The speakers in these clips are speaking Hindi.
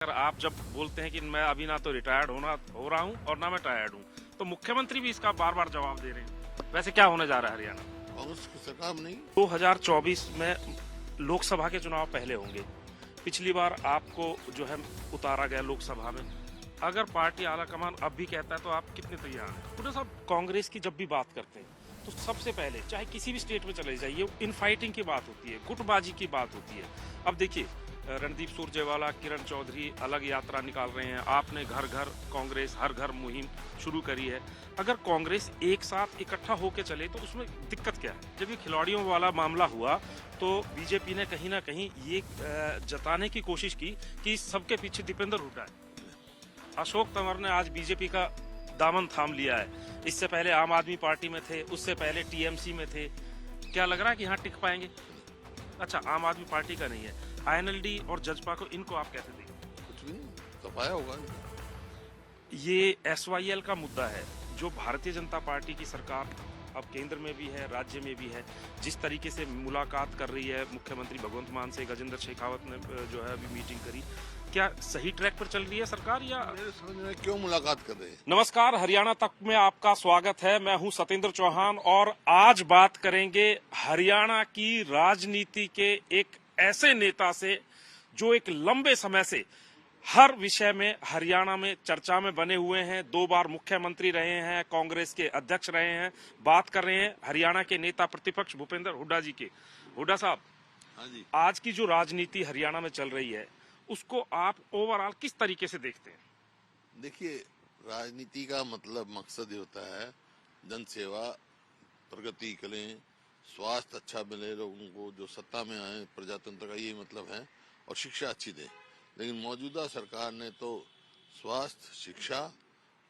अगर आप जब बोलते हैं कि मैं अभी ना तो रिटायर्ड हो रहा हूँ और ना मैं टायर्ड हूँ, तो मुख्यमंत्री भी इसका बार बार जवाब दे रहे हैं। वैसे क्या होने जा रहा है हरियाणा? कांग्रेस की सरकार में नहीं। 2024 में लोकसभा के चुनाव पहले होंगे। पिछली बार आपको जो है उतारा गया लोकसभा में। अगर पार्टी आलाकमान अब भी कहता है तो आप कितने तैयार हैं? पूरे साहब, कांग्रेस की जब भी बात करते हैं तो सबसे पहले चाहे किसी भी स्टेट में चले जाइए, इन फाइटिंग की बात होती है, गुटबाजी की बात होती है। अब देखिए, रणदीप सुरजेवाला, किरण चौधरी अलग यात्रा निकाल रहे हैं। आपने घर घर कांग्रेस हर घर मुहिम शुरू करी है। अगर कांग्रेस एक साथ इकट्ठा होकर चले तो उसमें दिक्कत क्या है? जब ये खिलाड़ियों वाला मामला हुआ तो बीजेपी ने कहीं ना कहीं ये जताने की कोशिश की कि सबके पीछे दीपेंद्र हुड्डा है। अशोक तंवर ने आज बीजेपी का दामन थाम लिया है। इससे पहले आम आदमी पार्टी में थे, उससे पहले टीएमसी में थे। क्या लग रहा है कि यहाँ टिक पाएंगे? अच्छा, आम आदमी पार्टी का नहीं है, आईएनएलडी और जजपा को, इनको आप कैसे देखें? कुछ भी नहीं, सफाया होगा। ये एसवाईएल का मुद्दा है, जो भारतीय जनता पार्टी की सरकार अब केंद्र में भी है, राज्य में भी है। जिस तरीके से मुलाकात कर रही है मुख्यमंत्री भगवंत मान से, गजेंद्र शेखावत ने जो है अभी मीटिंग करी, क्या सही ट्रैक पर चल रही है सरकार या? मेरे समझ में क्यों मुलाकात कर रहे हैं? नमस्कार, हरियाणा तक में आपका स्वागत है। मैं हूं सतेंद्र चौहान और आज बात करेंगे हरियाणा की राजनीति के एक ऐसे नेता से जो एक लंबे समय से हर विषय में हरियाणा में चर्चा में बने हुए हैं। 2 बार मुख्यमंत्री रहे हैं, कांग्रेस के अध्यक्ष रहे हैं। बात कर रहे हैं हरियाणा के नेता प्रतिपक्ष भूपेंद्र हुड्डा जी के। हुड्डा साहब, हाँ जी। आज की जो राजनीति हरियाणा में चल रही है उसको आप ओवरऑल किस तरीके से देखते हैं? देखिए, राजनीति का मतलब मकसद ये होता है जन सेवा, प्रगति करें, स्वास्थ्य अच्छा मिले लोगों को, जो सत्ता में आए प्रजातंत्र का यही मतलब है, और शिक्षा अच्छी दे। लेकिन मौजूदा सरकार ने तो स्वास्थ्य, शिक्षा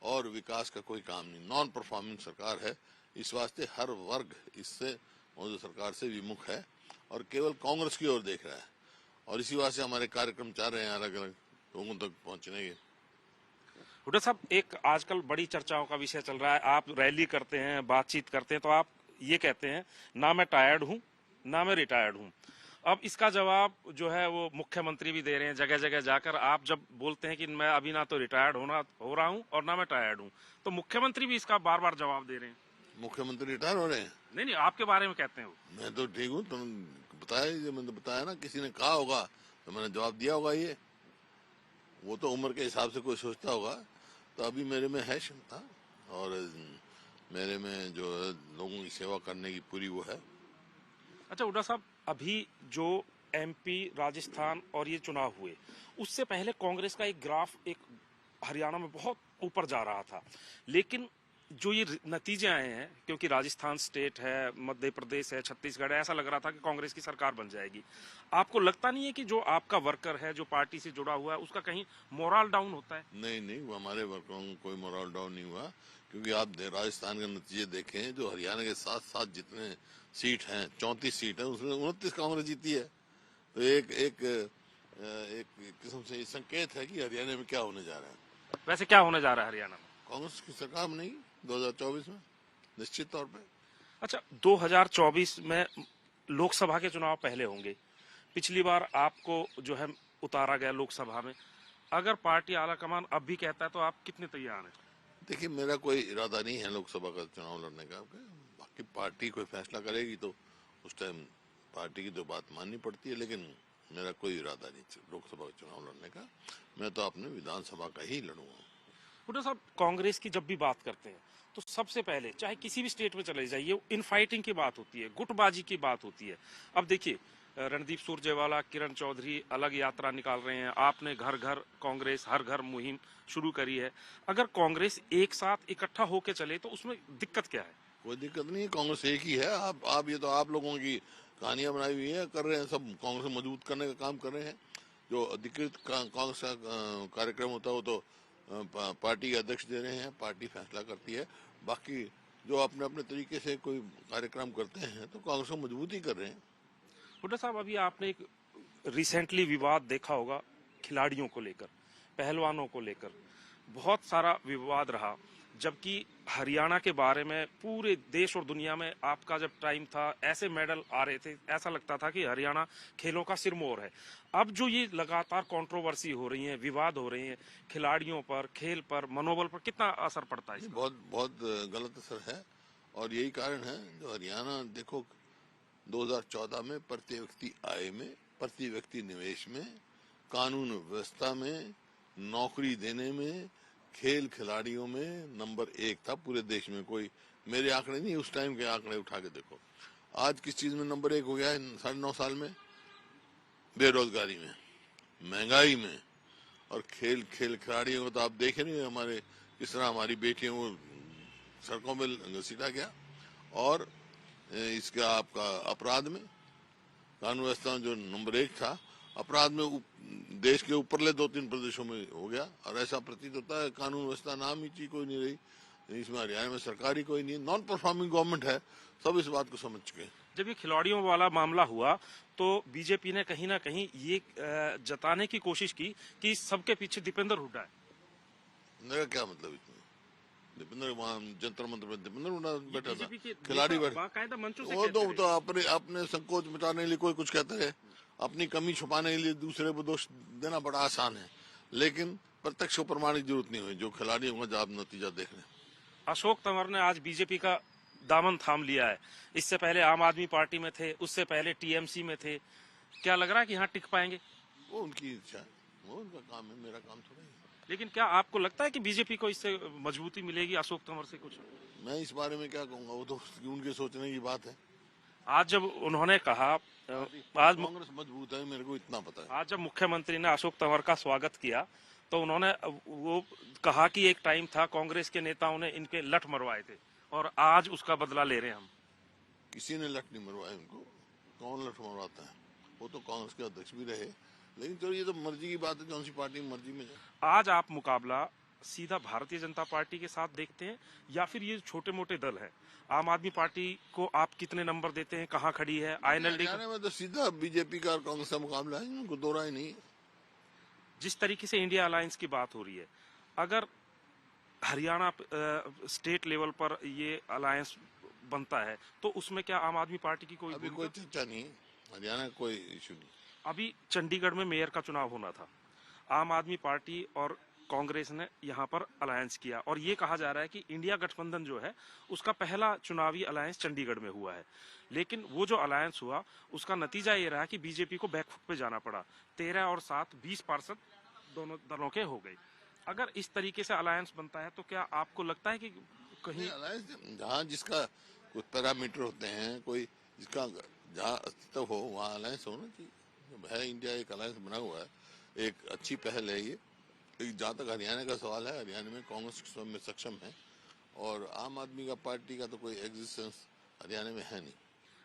और विकास का कोई काम नहीं, नॉन परफॉर्मिंग सरकार है। इस वास्ते हर वर्ग इससे मौजूदा सरकार से विमुख है और केवल कांग्रेस की ओर देख रहा है। और इसी वजह से हमारे कार्यक्रम चाह रहे हैं अलग अलग लोगों तक पहुंचने के। हुड्डा साहब, एक आजकल बड़ी चर्चाओं का विषय चल रहा है। आप रैली करते हैं, बातचीत करते हैं, तो आप ये कहते हैं ना मैं टायर्ड हूं ना मैं रिटायर्ड हूं। अब इसका जवाब जो है वो मुख्यमंत्री भी दे रहे हैं जगह जगह जाकर। आप जब बोलते हैं कि मैं अभी ना तो रिटायर्ड हो रहा हूं और ना मैं टायर्ड हूं, तो मुख्यमंत्री भी इसका बार बार जवाब दे रहे हैं। मुख्यमंत्री रिटायर हो रहे हैं? नहीं नहीं, आपके बारे में कहते हैं वो। मैं तो ठीक हूँ, तुम बताया, जो मैंने बताया ना, किसी ने कहा होगा तो मैंने जवाब दिया होगा। ये वो तो उम्र के हिसाब से कोई सोचता होगा। तो अभी मेरे में है क्षमता और मेरे में जो है लोगों की सेवा करने की पूरी वो है। अच्छा हुड्डा साहब, अभी जो एमपी, राजस्थान और ये चुनाव हुए, उससे पहले कांग्रेस का एक ग्राफ एक हरियाणा में बहुत ऊपर जा रहा था। लेकिन जो ये नतीजे आए हैं, क्योंकि राजस्थान स्टेट है, मध्य प्रदेश है, छत्तीसगढ़ है, ऐसा लग रहा था कि कांग्रेस की सरकार बन जाएगी। आपको लगता नहीं है कि जो आपका वर्कर है, जो पार्टी से जुड़ा हुआ है, उसका कहीं मोरल डाउन होता है? नहीं नहीं, वो हमारे वर्करों को कोई मोरल डाउन नहीं हुआ। क्योंकि आप राजस्थान के नतीजे देखें, जो हरियाणा के साथ साथ जितने सीट हैं, 34 सीट है, उसमें 29 कांग्रेस जीती है। तो एक एक एक किस्म से संकेत है कि हरियाणा में क्या होने जा रहा है। वैसे क्या होने जा रहा है हरियाणा में? कांग्रेस की सरकार में नहीं, 2024 में निश्चित तौर पे। अच्छा, 2024 में लोकसभा के चुनाव पहले होंगे। पिछली बार आपको जो है उतारा गया लोकसभा में। अगर पार्टी आलाकमान अब भी कहता है तो आप कितने तैयार हैं? देखिए, मेरा कोई इरादा नहीं है लोकसभा का चुनाव लड़ने का। बाकी पार्टी कोई फैसला करेगी तो उस टाइम पार्टी की तो बात माननी पड़ती है। लेकिन मेरा कोई इरादा नहीं लोकसभा का चुनाव लड़ने का। मैं तो अपने विधानसभा का ही लड़ूंगा। हुड्डा साहब, कांग्रेस की जब भी बात करते हैं तो सबसे पहले चाहे किसी भी स्टेट में चले जाइए, इन फाइटिंग की बात होती है, गुटबाजी की बात होती है। अब देखिए, रणदीप सुरजेवाला, किरण चौधरी अलग यात्रा निकाल रहे हैं। आपने घर घर कांग्रेस हर घर मुहिम शुरू करी है। अगर कांग्रेस एक साथ इकट्ठा होकर चले तो उसमें दिक्कत क्या है? कोई दिक्कत नहीं है, कांग्रेस एक ही है। आप ये तो आप लोगों की कहानियां बनाई हुई है, कर रहे हैं सब। कांग्रेस को मजबूत करने का काम कर रहे हैं। जो अधिकृत कांग्रेस का कार्यक्रम होता है वो तो पार्टी के अध्यक्ष दे रहे हैं, पार्टी फैसला करती है। बाकी जो अपने अपने तरीके से कोई कार्यक्रम करते हैं तो कांग्रेस को मजबूत ही कर रहे हैं। हुड्डा साहब, अभी आपने एक रिसेंटली विवाद देखा होगा खिलाड़ियों को लेकर, पहलवानों को लेकर बहुत सारा विवाद रहा। जबकि हरियाणा के बारे में पूरे देश और दुनिया में आपका जब टाइम था ऐसे मेडल आ रहे थे, ऐसा लगता था कि हरियाणा खेलों का सिरमौर है। अब जो ये लगातार कंट्रोवर्सी हो रही है, विवाद हो रहे हैं, खिलाड़ियों पर, खेल पर, मनोबल पर कितना असर पड़ता है ये इसका? बहुत बहुत गलत असर है। और यही कारण है जो हरियाणा देखो 2014 में प्रति व्यक्ति आय में, प्रति व्यक्ति निवेश में, कानून व्यवस्था में, नौकरी देने में, खेल खिलाड़ियों में नंबर 1 था पूरे देश में। कोई मेरे आंकड़े नहीं, उस टाइम के आंकड़े उठा के देखो। आज किस चीज में नंबर 1 हो गया है 9.5 साल में? बेरोजगारी में, महंगाई में। और खेल खिलाड़ियों को तो आप देखे नहीं हमारे किस तरह हमारी बेटियों को सड़कों में घसीटा गया। और इसका आपका अपराध में, कानून व्यवस्था में जो नंबर 1 था, अपराध में देश के ऊपरले 2-3 प्रदेशों में हो गया। और ऐसा प्रतीत होता है कानून व्यवस्था नाम ही चीज कोई नहीं रही इसमें। हरियाणा में सरकार ही कोई नहीं है, नॉन परफॉर्मिंग गवर्नमेंट है। सब इस बात को समझ चुके हैं। जब ये खिलाड़ियों वाला मामला हुआ तो बीजेपी ने कहीं ना कहीं ये जताने की कोशिश की कि सबके पीछे दीपेंद्र हुड्डा है। मेरा क्या मतलब इसमें? दीपेंद्र वहाँ जंतर मंत्र में दीपेंद्र हुड्डा बैठा था, बीजेपी के खिलाड़ी बैठे। बाकायदा मंचों से वो कहते रहे। तो अपने अपने संकोच मिटाने के लिए कोई कुछ कहते रहे, अपनी कमी छुपाने के लिए दूसरे को दोष देना बड़ा आसान है। लेकिन प्रत्यक्ष को प्रमाणित जरूरत नहीं हुई। जो खिलाड़ियों का जवाब नतीजा देख रहे हैं। अशोक तंवर ने आज बीजेपी का दामन थाम लिया है। इससे पहले आम आदमी पार्टी में थे, उससे पहले टीएमसी में थे। क्या लग रहा है कि यहाँ टिक पाएंगे? वो उनकी इच्छा है, वो उनका काम है, मेरा काम थोड़ा है। लेकिन क्या आपको लगता है कि बीजेपी को इससे मजबूती मिलेगी अशोक तंवर से कुछ? मैं इस बारे में क्या कहूंगा, वो तो उनके सोचने की बात है। आज जब उन्होंने कहा आज कांग्रेस मजबूत है, मेरे को इतना पता है। आज जब मुख्यमंत्री ने अशोक तंवर का स्वागत किया तो उन्होंने वो कहा कि एक टाइम था कांग्रेस के नेताओं ने इनके लठ मरवाए थे और आज उसका बदला ले रहे हैं हम। किसी ने लठ नहीं मरवाया उनको। कौन लठ मरवाता है? वो तो कांग्रेस के अध्यक्ष भी रहे। लेकिन चलो ये तो मर्जी की बात है, कौन सी पार्टी मर्जी में जाए। आज आप मुकाबला सीधा भारतीय जनता पार्टी के साथ देखते हैं या फिर ये छोटे मोटे दल है? आम आदमी पार्टी को आप कितने नंबर देते हैं, कहाँ खड़ी है आईएनएलडी? हरियाणा में तो सीधा बीजेपी का और कांग्रेस का मुकाबला है, उनको दो राय नहीं है। जिस तरीके से इंडिया अलायंस की बात हो रही है, अगर हरियाणा स्टेट लेवल पर ये अलायंस बनता है तो उसमें क्या आम आदमी पार्टी की कोई अभी कोई चर्चा नहीं है, हरियाणा का कोई इशू नहीं। अभी चंडीगढ़ में मेयर का चुनाव होना था, आम आदमी पार्टी और कांग्रेस ने यहाँ पर अलायंस किया और ये कहा जा रहा है कि इंडिया गठबंधन जो है उसका पहला चुनावी अलायंस चंडीगढ़ में हुआ है। लेकिन वो जो अलायंस हुआ उसका नतीजा ये रहा कि बीजेपी को बैकफुट पे जाना पड़ा। 13 और 7 20 पार्षद दोनों दलों के हो गए। अगर इस तरीके से अलायंस बनता है तो क्या आपको लगता है कि कहीं अलायंस जहाँ जिसका कुछ पैरामीटर होते हैं, कोई जिसका जहाँ अस्तित्व हो वहाँ अलायंस होना चाहिए। जब है इंडिया एक अलायंस बना हुआ है, एक अच्छी पहल है ये। जहाँ तक हरियाणा का सवाल है, हरियाणा में कांग्रेस स्वयं में सक्षम है और आम आदमी का पार्टी का तो कोई एग्जिस्टेंस हरियाणा में है नहीं।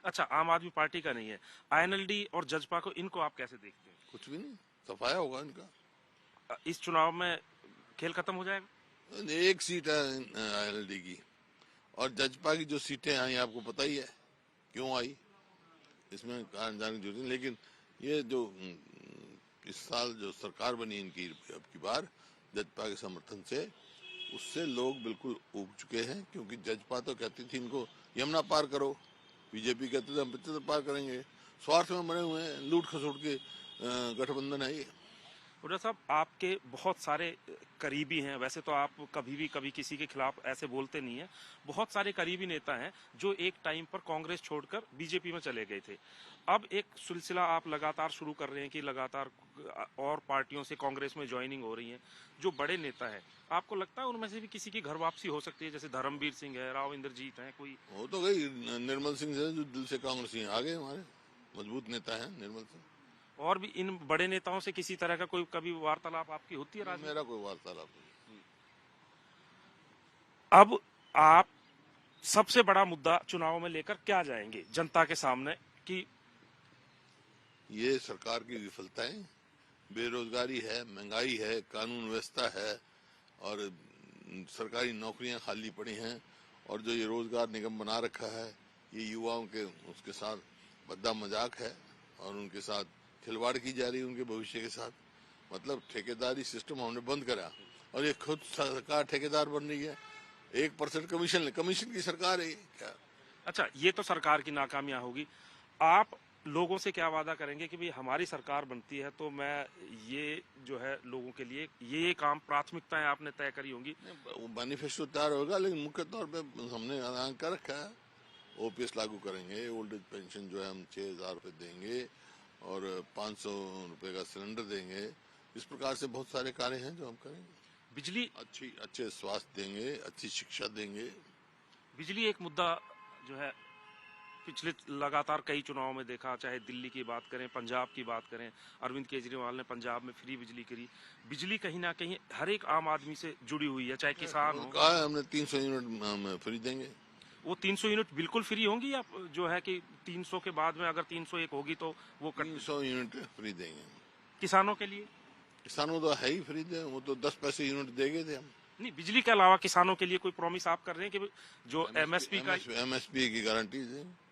अच्छा, आम आदमी पार्टी का नहीं है, आईएनएलडी और जजपा को, इनको आप कैसे देखते हैं? कुछ भी नहीं, सफाया होगा इनका। इस चुनाव में खेल खत्म हो जाएगा। एक सीट है आईएनएलडी की और जजपा की जो सीटें आई आपको पता ही है क्यों आई, इसमें कारण जानने की जरूरत नहीं। लेकिन ये जो इस साल जो सरकार बनी इनकी अब की बार जजपा के समर्थन से, उससे लोग बिल्कुल ऊब चुके हैं। क्योंकि जजपा तो कहती थी इनको यमुना पार करो, बीजेपी कहते थे हम 75 पार करेंगे। स्वार्थ में बने हुए हैं, लूट खसोट के गठबंधन है ये। हुड्डा साहब, आपके बहुत सारे करीबी हैं, वैसे तो आप कभी किसी के खिलाफ ऐसे बोलते नहीं हैं। बहुत सारे करीबी नेता हैं जो एक टाइम पर कांग्रेस छोड़कर बीजेपी में चले गए थे। अब एक सिलसिला आप लगातार शुरू कर रहे हैं कि लगातार और पार्टियों से कांग्रेस में ज्वाइनिंग हो रही है। जो बड़े नेता है, आपको लगता है उनमें से भी किसी की घर वापसी हो सकती है? जैसे धर्मवीर सिंह है, राव इंद्रजीत है, कोई वो तो गई निर्मल सिंह से, जो दिल से कांग्रेसी आ गए, हमारे मजबूत नेता है निर्मल सिंह। और भी इन बड़े नेताओं से किसी तरह का कोई कभी वार्तालाप आपकी होती है? मेरा कोई वार्तालाप नहीं। अब आप सबसे बड़ा मुद्दा चुनाव में लेकर क्या जाएंगे जनता के सामने कि ये सरकार की विफलताएं, बेरोजगारी है, महंगाई है, कानून व्यवस्था है और सरकारी नौकरियां खाली पड़ी हैं और जो ये रोजगार निगम बना रखा है, ये युवाओं के उसके साथ भद्दा मजाक है और उनके साथ खिलवाड़ की जा रही है उनके भविष्य के साथ। मतलब ठेकेदारी सिस्टम हमने बंद करा और ये खुद सरकार ठेकेदार बन रही है 1% कमीशन की सरकार है ये, क्या? अच्छा, ये तो सरकार की नाकामियां होगी। आप लोगों से क्या वादा करेंगे कि भाई हमारी सरकार बनती है तो मैं ये जो है लोगों के लिए ये काम प्राथमिकताएं आपने तय करी होंगी। वो मैनिफेस्टो तैयार होगा, लेकिन मुख्य तौर पे हमने ऐलान कर रखा है, ओपीएस लागू करेंगे, ओल्ड एज पेंशन जो है हम 6,000 रुपये देंगे और 500 रुपये का सिलेंडर देंगे। इस प्रकार से बहुत सारे कार्य हैं जो हम करेंगे। बिजली अच्छे स्वास्थ्य देंगे, अच्छी शिक्षा देंगे। बिजली एक मुद्दा जो है पिछले लगातार कई चुनावों में देखा, चाहे दिल्ली की बात करें, पंजाब की बात करें, अरविंद केजरीवाल ने पंजाब में फ्री बिजली करी। बिजली कहीं ना कहीं हर एक आम आदमी से जुड़ी हुई है, चाहे किसान हो। कहा है हमने 300 यूनिट हम फ्री देंगे। वो 300 यूनिट बिल्कुल फ्री होंगी या जो है कि 300 के बाद में अगर 301 होगी तो वो 300 यूनिट फ्री देंगे किसानों के लिए? किसानों तो है ही फ्री दे, वो तो 10 पैसे यूनिट देंगे थे हम। नहीं, बिजली के अलावा किसानों के लिए कोई प्रॉमिस आप कर रहे हैं कि जो एमएसपी का एमएसपी की गारंटी देंगे।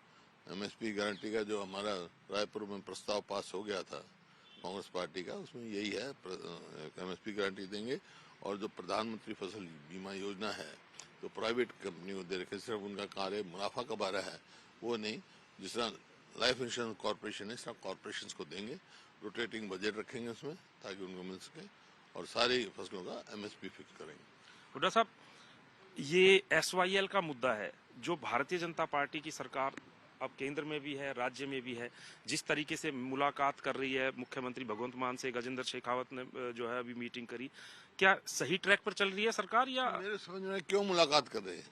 एमएसपी गारंटी का जो हमारा रायपुर में प्रस्ताव पास हो गया था कांग्रेस पार्टी का, उसमें यही है, एमएसपी गारंटी देंगे। और जो प्रधानमंत्री फसल बीमा योजना है तो प्राइवेट कंपनी को दे रखे, सिर्फ उनका कार्य मुनाफा कमा रहा है वो नहीं, जिस तरह लाइफ इंश्योरेंस कॉर्पोरेशन है इस तरह कॉर्पोरेशन को देंगे। रोटेटिंग बजट रखेंगे उसमें ताकि उनको मिल सके और सारी फसलों का एमएसपी फिक्स करेंगे। हुड्डा साहब, ये एसवाईएल का मुद्दा है जो भारतीय जनता पार्टी की सरकार अब केंद्र में भी है, राज्य में भी है, जिस तरीके से मुलाकात कर रही है मुख्यमंत्री भगवंत मान से, गजेंद्र शेखावत ने जो है अभी मीटिंग करी, क्या सही ट्रैक पर चल रही है सरकार? या मेरे समझ में क्यों मुलाकात कर रहे हैं?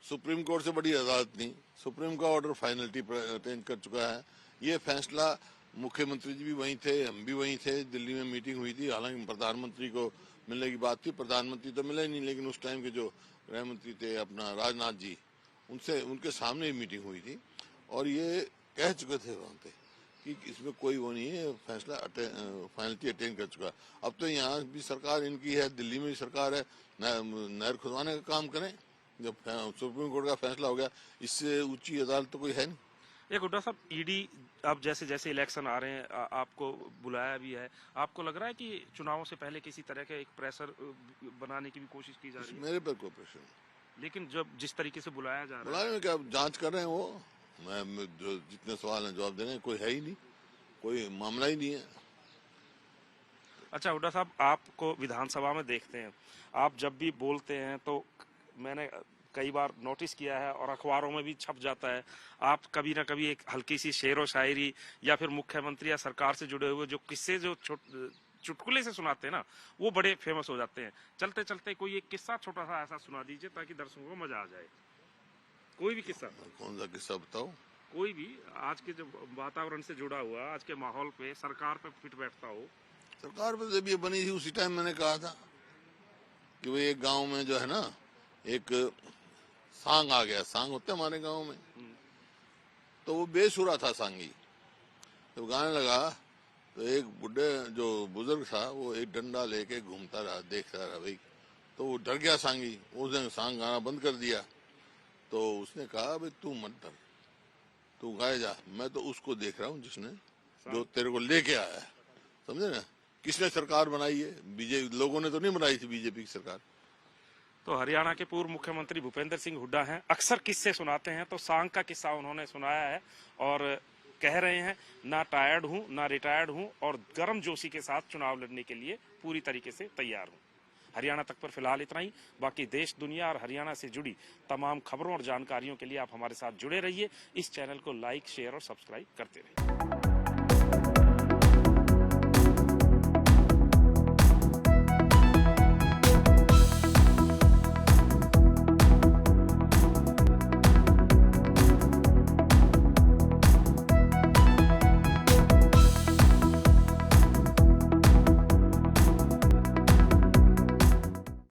सुप्रीम कोर्ट से बड़ी अदालत नहीं, सुप्रीम का ऑर्डर फाइनलिटी अटेंड कर चुका है। ये फैसला मुख्यमंत्री जी भी वहीं थे, हम भी वहीं थे, दिल्ली में मीटिंग हुई थी। हालांकि प्रधानमंत्री को मिलने की बात थी, प्रधानमंत्री तो मिले नहीं, लेकिन उस टाइम के जो गृह मंत्री थे अपना राजनाथ जी, उनके सामने ही मीटिंग हुई थी और ये कह चुके थे वहां पे कि इसमें कोई वो नहीं है, फैसला फाइनलिटी अटेंड कर चुका। अब तो यहाँ भी सरकार इनकी है, दिल्ली में भी सरकार है, नहर खुदवाने का काम करें। जब सुप्रीम कोर्ट का फैसला हो गया, इससे ऊंची अदालत तो कोई है नहीं। एक हुड्डा साहब, ईडी अब जैसे जैसे इलेक्शन आ रहे हैं आपको बुलाया भी है, आपको लग रहा है कि चुनावों से पहले किसी तरह का एक प्रेशर बनाने की भी कोशिश की जा रही है? मेरे पर कोई प्रेशर नहीं, लेकिन जब जिस तरीके से बुलाया जा रहा है, बुलाने में क्या जांच कर रहे हैं वो, मैं जो जितने सवाल हैं जवाब दे रहे हैं, कोई है ही नहीं, कोई मामला ही नहीं है। अच्छा हुड्डा साहब, आपको विधानसभा में देखते हैं, आप जब भी बोलते हैं तो मैंने कई बार नोटिस किया है और अखबारों में भी छप जाता है, आप कभी ना कभी एक हल्की सी शेरो शायरी या फिर मुख्यमंत्री या सरकार से जुड़े हुए जो किस्से जो चुटकुले से सुनाते हैं ना, वो बड़े फेमस हो जाते हैं। चलते चलते कोई एक किस्सा छोटा सा ऐसा सुना दीजिए ताकि दर्शकों को मजा आ जाए। कोई भी किस्सा। कौन सा किस्सा बताओ? कोई भी आज के जो वातावरण से जुड़ा हुआ, आज के माहौल पे, सरकार पे फिट बैठता हो। सरकार पर जब ये बनी थी उसी टाइम मैंने कहा था कि भाई एक गांव में जो है ना, एक सांग आ गया। सांग होते हमारे गांव में, तो वो बेसुरा था सांगी। तो गाने लगा तो एक बुढ़े जो बुजुर्ग था वो एक डंडा लेके घूमता रहा, देखता रहा भाई। तो वो डर गया सांगी, उसने सांग गाना बंद कर दिया। तो उसने कहा भाई तू मत डर, तू गाए जा, मैं तो उसको देख रहा हूँ जिसने जो तेरे को लेके आया है। समझे ना? किसने सरकार बनाई है? बीजेपी लोगों ने तो नहीं बनाई थी, बीजेपी की सरकार। तो हरियाणा के पूर्व मुख्यमंत्री भूपेंद्र सिंह हुड्डा हैं, अक्सर किस्से सुनाते हैं, तो सांग का किस्सा उन्होंने सुनाया है और कह रहे हैं ना टायर्ड हूं ना रिटायर्ड हूं और गर्म जोशी के साथ चुनाव लड़ने के लिए पूरी तरीके से तैयार हूं। हरियाणा तक पर फिलहाल इतना ही। बाकी देश दुनिया और हरियाणा से जुड़ी तमाम खबरों और जानकारियों के लिए आप हमारे साथ जुड़े रहिए। इस चैनल को लाइक, शेयर और सब्सक्राइब करते रहिए।